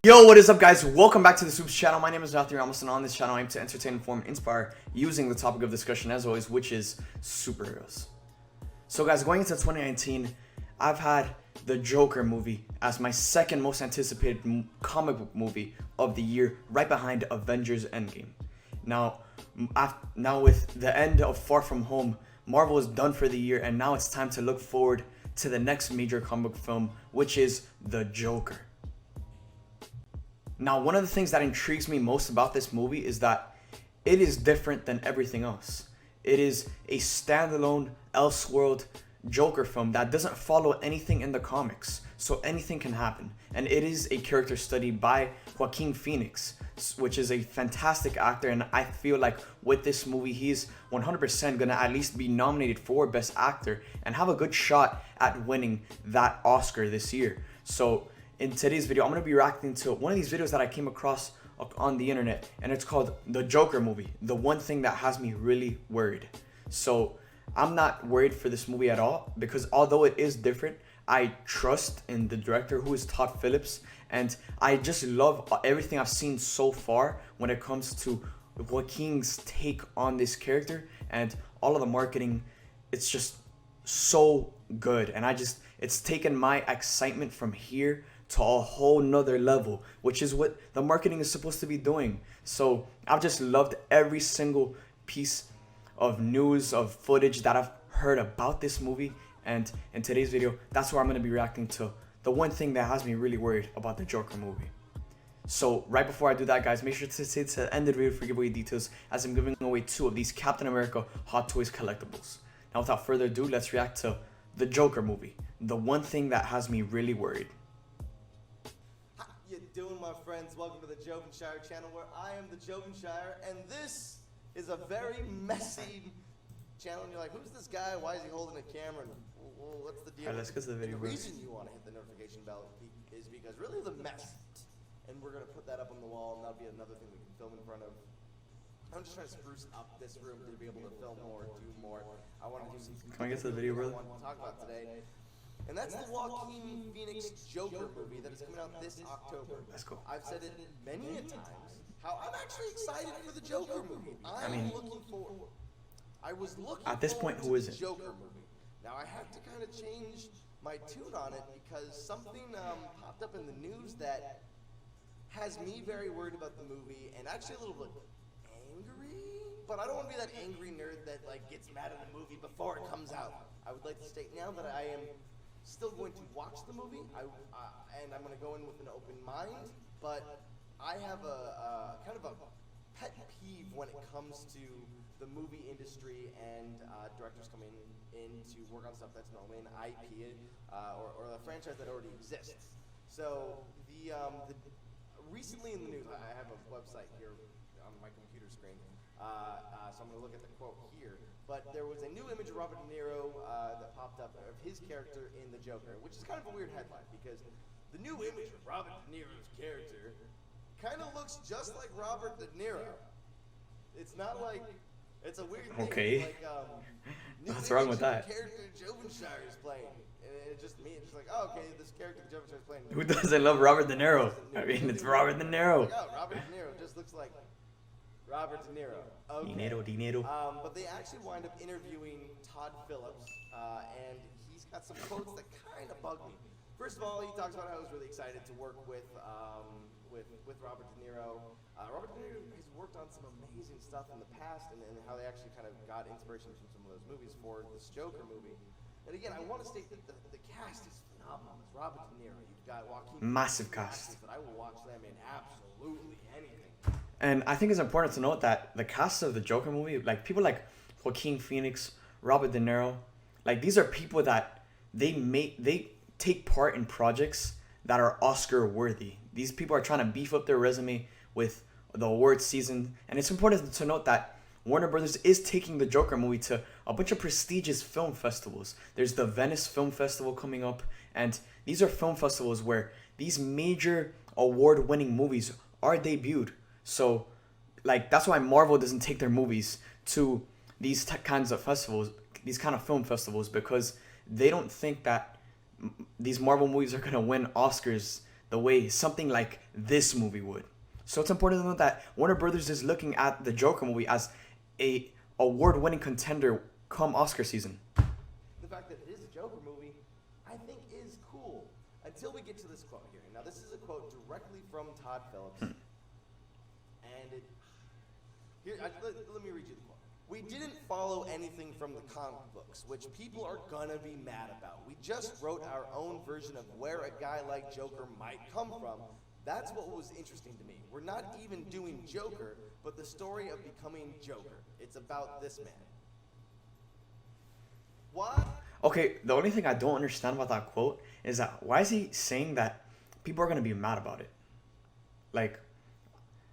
Yo, what is up, guys? Welcome back to the SUPES channel. My name is Matthew Ramos, and on this channel I aim to entertain, inform, and inspire using the topic of discussion as always, which is superheroes. So guys, going into 2019, I've had the Joker movie as my second most anticipated comic book movie of the year, right behind Avengers Endgame. Now with the end of Far From Home, Marvel is done for the year, and now it's time to look forward to the next major comic book film, which is the Joker. Now, one of the things that intrigues me most about this movie is that it is different than everything else. It is a standalone Elseworld Joker film that doesn't follow anything in the comics, so anything can happen. And it is a character study by Joaquin Phoenix, which is a fantastic actor, and I feel like with this movie he's 100% gonna at least be nominated for Best Actor and have a good shot at winning that Oscar this year. So in today's video, I'm going to be reacting to one of these videos that I came across on the internet, and it's called The Joker Movie, the one thing that has me really worried. So I'm not worried for this movie at all, because although it is different, I trust in the director, who is Todd Phillips, and I just love everything I've seen so far when it comes to Joaquin's take on this character, and all of the marketing. It's just so good, and it's taken my excitement from here to a whole nother level, which is what the marketing is supposed to be doing. So I've just loved every single piece of news, of footage that I've heard about this movie, and in today's video, that's where I'm going to be reacting to the one thing that has me really worried about the Joker movie. So right before I do that, guys, make sure to stay to the end of the video for giveaway details, as I'm giving away 2 of these Captain America Hot Toys collectibles. Now without further ado, let's react to the Joker movie, the one thing that has me really worried. Doing, my friends? Welcome to the Jovenshire channel, where I am the Jovenshire, and this is a very messy channel. And you're like, who's this guy? Why is he holding a camera? And what's the deal? All right, let's get to the video. The reason you want to hit the notification bell is because really the mess, and we're gonna put that up on the wall, and that'll be another thing we can film in front of. I'm just trying to spruce up this room to be able to film more, do more. I want to do some. Can I get to the video, brother? I want to talk about today. And that's the Joaquin Phoenix Joker movie that is coming out this October. Let's go. I've said it many a times how I'm actually excited for the Joker movie. I was looking at this point, who is it? Joker movie. Now I have to kind of change my tune on it, because something popped up in the news that has me very worried about the movie, and actually a little bit angry. But I don't want to be that angry nerd that gets mad at the movie before it comes out. I would like to state now that I am still going to watch the movie, and I'm going to go in with an open mind, but I have a kind of a pet peeve when it comes to the movie industry and directors coming in to work on stuff that's normally an IP or a franchise that already exists. So recently in the news, I have a website here on my computer screen, so I'm going to look at the quote here. But there was a new image of Robert De Niro that popped up of his character in The Joker, which is kind of a weird headline, because the new image of Robert De Niro's character kind of looks just like Robert De Niro. It's not like, it's a weird thing. Okay. What's wrong with that? Character Jovenshire is playing. And it's just me, it's just like, oh, okay, this character Jovenshire is playing. Who doesn't love Robert De Niro? I mean, it's Robert De Niro. Like, oh, Robert De Niro just looks like Robert De Niro. Okay. Dinero. But they actually wind up interviewing Todd Phillips, and he's got some quotes that kind of bug me. First of all, he talks about how he was really excited to work with Robert De Niro. Robert De Niro has worked on some amazing stuff in the past, and how they actually kind of got inspiration from some of those movies for this Joker movie. And again, I want to state that the cast is phenomenal. It's Robert De Niro. You've got Joaquin. Massive cast. But I will watch them in absolutely anything. And I think it's important to note that the cast of the Joker movie, people like Joaquin Phoenix, Robert De Niro, these are people that they take part in projects that are Oscar worthy. These people are trying to beef up their resume with the awards season, and it's important to note that Warner Brothers is taking the Joker movie to a bunch of prestigious film festivals. There's the Venice Film Festival coming up, and these are film festivals where these major award-winning movies are debuted. So, that's why Marvel doesn't take their movies to these kinds of festivals, these kind of film festivals, because they don't think that these Marvel movies are going to win Oscars the way something like this movie would. So it's important to note that Warner Brothers is looking at the Joker movie as a award-winning contender come Oscar season. The fact that it is a Joker movie, I think is cool. Until we get to this quote here. Now this is a quote directly from Todd Phillips. And it... Here, let me read you the quote. We didn't follow anything from the comic books, which people are gonna be mad about. We just wrote our own version of where a guy like Joker might come from. That's what was interesting to me. We're not even doing Joker, but the story of becoming Joker. It's about this man. Why? Okay, the only thing I don't understand about that quote is that why is he saying that people are going to be mad about it? Like,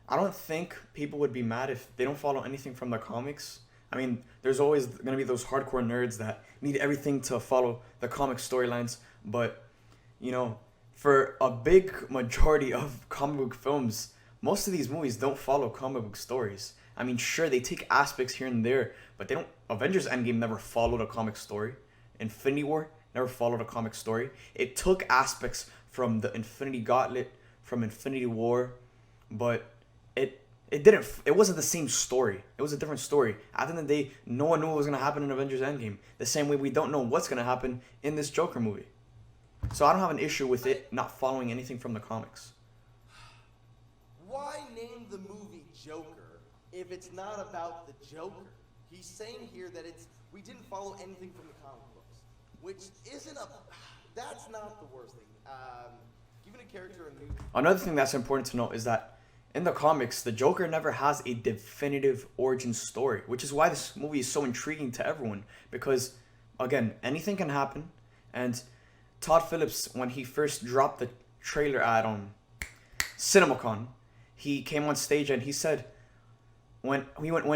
I don't think people would be mad if they don't follow anything from the comics. I mean, there's always going to be those hardcore nerds that need everything to follow the comic storylines, but, you know, for a big majority of comic book films, most of these movies don't follow comic book stories. I mean, sure, they take aspects here and there, but they don't. Avengers Endgame never followed a comic story. Infinity War never followed a comic story. It took aspects from the Infinity Gauntlet, from Infinity War, but it didn't. It wasn't the same story. It was a different story. At the end of the day, no one knew what was gonna happen in Avengers Endgame. The same way we don't know what's gonna happen in this Joker movie. So I don't have an issue with it not following anything from the comics. Why name the movie Joker if it's not about the Joker? He's saying here that we didn't follow anything from the comic books, which isn't that's not the worst thing. Giving a character a new... Another thing that's important to note is that in the comics, the Joker never has a definitive origin story, which is why this movie is so intriguing to everyone. Because, again, anything can happen, and Todd Phillips, when he first dropped the trailer at CinemaCon, he came on stage and he said, when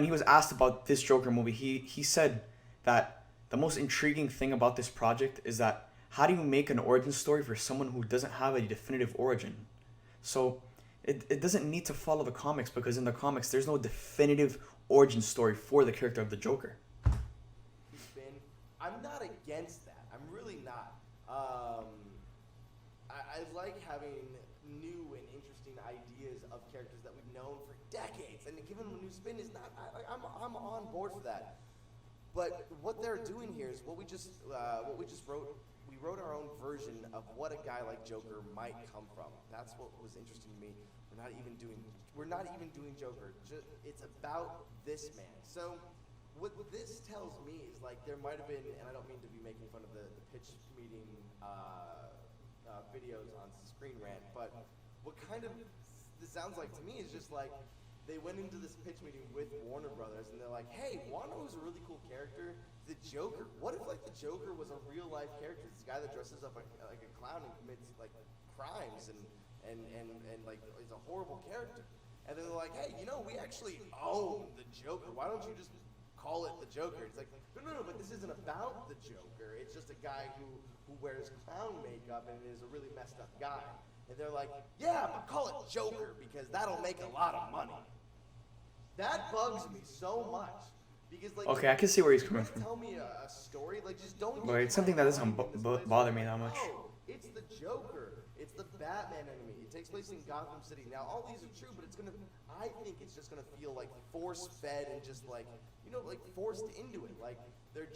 he was asked about this Joker movie, he said that the most intriguing thing about this project is that how do you make an origin story for someone who doesn't have a definitive origin? So it doesn't need to follow the comics, because in the comics there's no definitive origin story for the character of the Joker. I'm not against that. I'm really not. I like having new and interesting ideas of characters that we've known for decades, and to give them a new spin is not. I'm on board for that. But what they're doing here is what we just wrote. We wrote our own version of what a guy like Joker might come from. That's what was interesting to me. We're not even doing Joker. It's about this man. So what this tells me is like there might have been, and I don't mean to be making fun of the pitch meeting videos on Screen Rant, but what kind of this sounds like to me is just like they went into this pitch meeting with Warner Brothers and they're like, hey, Warner was a really cool character, the Joker. What if like the Joker was a real life character, this guy that dresses up like a clown and commits like crimes and like is a horrible character. And then they're like, hey, you know, we actually own the Joker. Why don't you just call it the Joker? It's like, no, but this isn't about the Joker. It's just a guy who wears clown makeup and is a really messed up guy. And they're like, yeah, but call it Joker because that'll make a lot of money. That bugs me so much. Because like, okay, I can see where he's coming from. Tell me a story, like just don't. But it's something that doesn't bother me that much. No, it's the Joker. It's the Batman enemy. It takes place in Gotham City. Now, all these are true, but I think it's just gonna feel like force-fed and just like, you know, like forced into it. Like they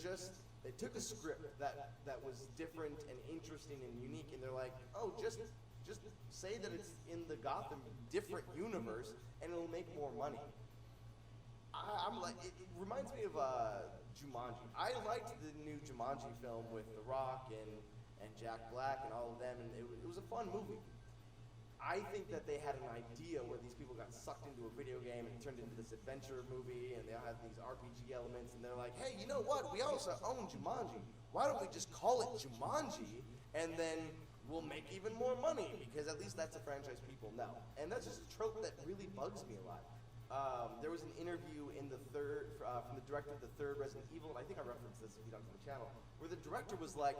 took a script that was different and interesting and unique, and they're like, oh, just say that it's in the Gotham different universe, and it'll make more money. I'm like, it reminds me of Jumanji. I liked the new Jumanji film with The Rock and Jack Black and all of them, and it was a fun movie. I think that they had an idea where these people got sucked into a video game and it turned into this adventure movie, and they all have these RPG elements, and they're like, hey, you know what? We also own Jumanji. Why don't we just call it Jumanji, and then we'll make even more money, because at least that's a franchise people know. And that's just a trope that really bugs me a lot. There was an interview in the from the director of the third Resident Evil, and I think I referenced this if you don't know the channel, where the director was like,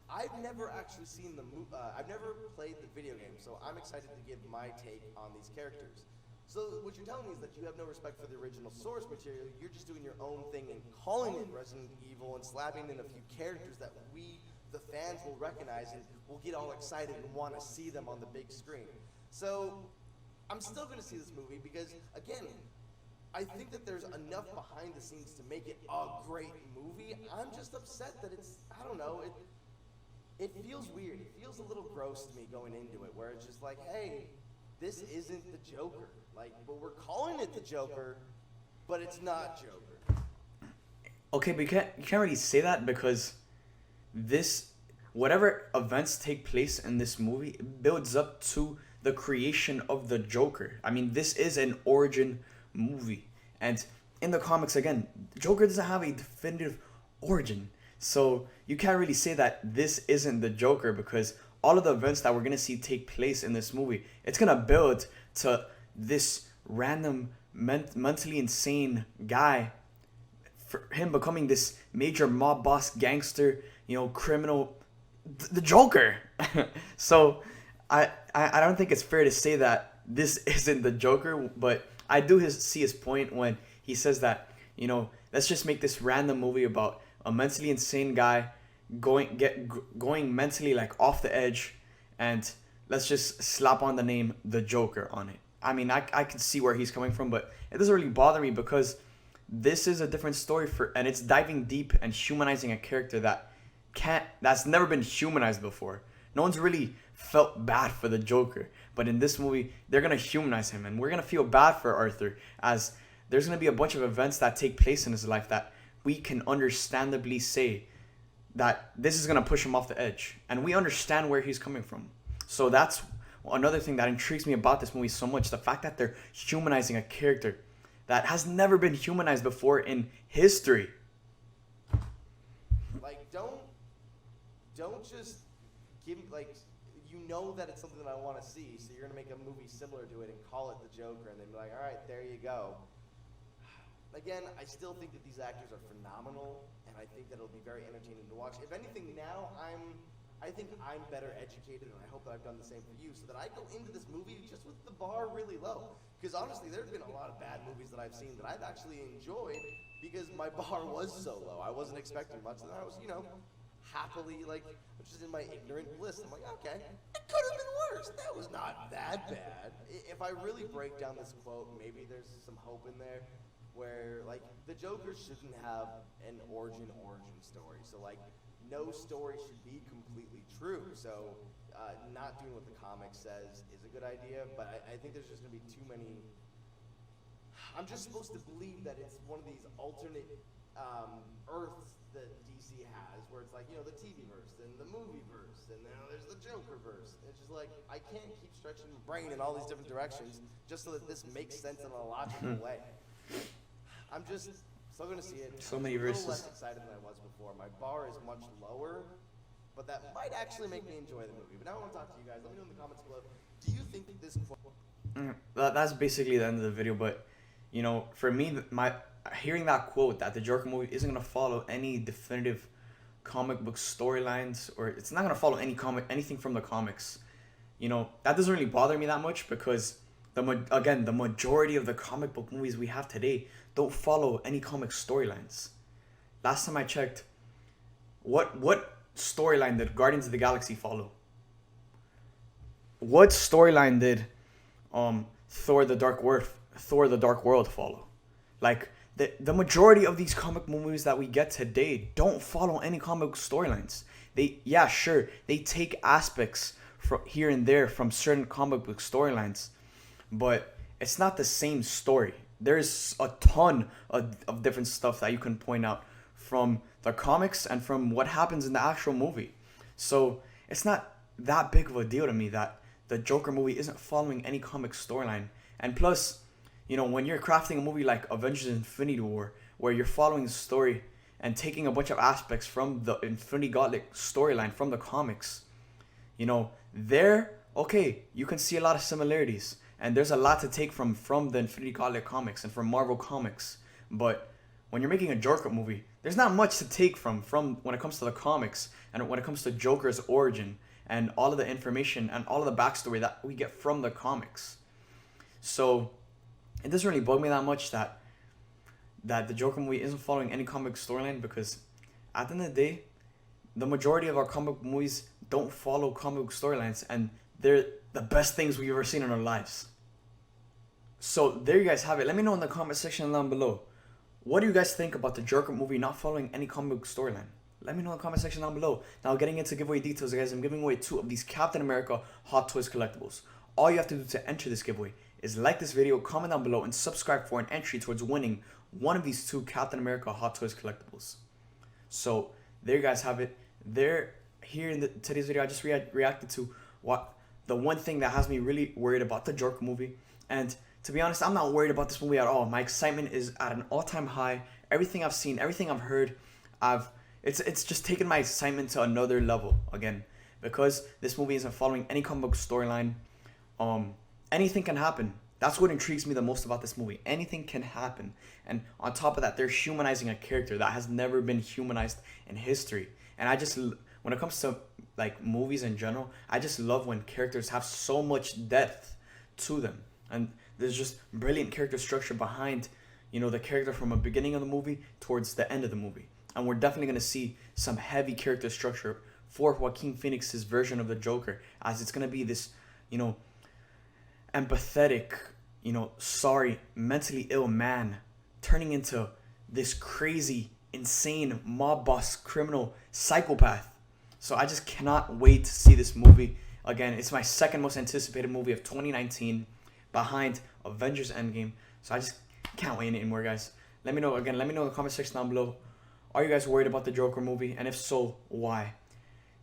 I've never actually seen the movie, I've never played the video game, so I'm excited to give my take on these characters. So what you're telling me is that you have no respect for the original source material, you're just doing your own thing and calling it Resident Evil and slapping in a few characters that we, the fans will recognize and will get all excited and want to see them on the big screen. So I'm still going to see this movie because, again, I think that there's enough behind the scenes to make it a great movie. I'm just upset that it's, I don't know, it feels weird. It feels a little gross to me going into it, where it's just like, hey, this isn't the Joker. Like, but we're calling it the Joker, but it's not Joker. Okay, but you can't really say that because whatever events take place in this movie, it builds up to the creation of the Joker. I mean, this is an origin movie. And in the comics, again, Joker doesn't have a definitive origin. So you can't really say that this isn't the Joker because all of the events that we're going to see take place in this movie, it's going to build to this random mentally insane guy, for him becoming this major mob boss gangster, criminal, the Joker. So I don't think it's fair to say that this isn't the Joker, but I do see his point when he says that, let's just make this random movie about a mentally insane guy going mentally like off the edge, and let's just slap on the name the Joker on it. I mean, I can see where he's coming from, but it doesn't really bother me because this is a different story and it's diving deep and humanizing a character that's never been humanized before. No one's really felt bad for the Joker, but in this movie they're gonna humanize him, and we're gonna feel bad for Arthur, as there's gonna be a bunch of events that take place in his life that we can understandably say that this is gonna push him off the edge, and we understand where he's coming from. So that's another thing that intrigues me about this movie so much, the fact that they're humanizing a character that has never been humanized before in history. Like, don't just give, like, that it's something that I want to see, so you're going to make a movie similar to it and call it the Joker, and then be like, all right, there you go. Again, I still think that these actors are phenomenal, and I think that it'll be very entertaining to watch. If anything, now I think I'm better educated, and I hope that I've done the same for you, so that I go into this movie just with the bar really low. Because honestly, there's been a lot of bad movies that I've seen that I've actually enjoyed because my bar was so low. I wasn't expecting much, and I was, happily, just in my ignorant bliss. I'm like, okay, it could have been worse. That was not that bad. If I really break down this quote, maybe there's some hope in there where, the Joker shouldn't have an origin story. So, no story should be completely true. So, not doing what the comic says is a good idea, but I think there's just going to be too many. I'm just supposed to believe that it's one of these alternate Earths that DC has, where it's the TV verse and the movie verse, and now there's the Joker verse. It's just I can't keep stretching my brain in all these different directions just so that this makes sense in a logical way. I'm just still going to see it. So many verses. I'm a little less excited than I was before. My bar is much lower, but that might actually make me enjoy the movie. But now I want to talk to you guys. Let me know in the comments below. Do you think that this quote... That's basically the end of the video, but, for me, hearing that quote that the Joker movie isn't going to follow any definitive comic book storylines, or it's not going to follow anything from the comics, that doesn't really bother me that much because the majority of the comic book movies we have today don't follow any comic storylines. Last time I checked, what storyline did Guardians of the Galaxy follow? What storyline did Thor the Dark World follow? The majority of these comic movies that we get today don't follow any comic storylines. They take aspects from here and there from certain comic book storylines, but it's not the same story. There's a ton of different stuff that you can point out from the comics and from what happens in the actual movie. So it's not that big of a deal to me that the Joker movie isn't following any comic storyline. And plus, when you're crafting a movie like Avengers Infinity War, where you're following the story and taking a bunch of aspects from the Infinity Gauntlet storyline from the comics, you can see a lot of similarities. And there's a lot to take from the Infinity Gauntlet comics and from Marvel Comics. But when you're making a Joker movie, there's not much to take from when it comes to the comics and when it comes to Joker's origin and all of the information and all of the backstory that we get from the comics. So it doesn't really bug me that much that the Joker movie isn't following any comic storyline, because at the end of the day, the majority of our comic book movies don't follow comic book storylines, and they're the best things we've ever seen in our lives. So there you guys have it. Let me know in the comment section down below. What do you guys think about the Joker movie not following any comic book storyline? Let me know in the comment section down below. Now getting into giveaway details, guys, I'm giving away 2 of these Captain America Hot Toys collectibles. All you have to do to enter this giveaway is like this video, comment down below, and subscribe for an entry towards winning one of these 2 Captain America Hot Toys collectibles. So there you guys have it. There, here in today's video, I just reacted to the one thing that has me really worried about the Joker movie. And to be honest, I'm not worried about this movie at all. My excitement is at an all-time high. Everything I've seen, everything I've heard, it's just taken my excitement to another level again, because this movie isn't following any comic book storyline. Anything can happen. That's what intrigues me the most about this movie. Anything can happen. And on top of that, they're humanizing a character that has never been humanized in history. And when it comes to like movies in general, I just love when characters have so much depth to them. And there's just brilliant character structure behind, you know, the character from the beginning of the movie towards the end of the movie. And we're definitely going to see some heavy character structure for Joaquin Phoenix's version of the Joker, as it's going to be this, you know, empathetic, you know, sorry, mentally ill man turning into this crazy, insane mob boss, criminal, psychopath. So I just cannot wait to see this movie. Again, it's my second most anticipated movie of 2019 behind Avengers Endgame. So I just can't wait anymore, guys. Let me know in the comment section down below. Are you guys worried about the Joker movie? And if so, why?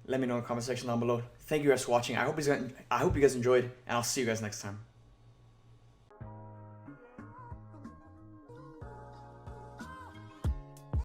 Let me know in the comment section down below. Thank you guys for watching. I hope you guys enjoyed, and I'll see you guys next time.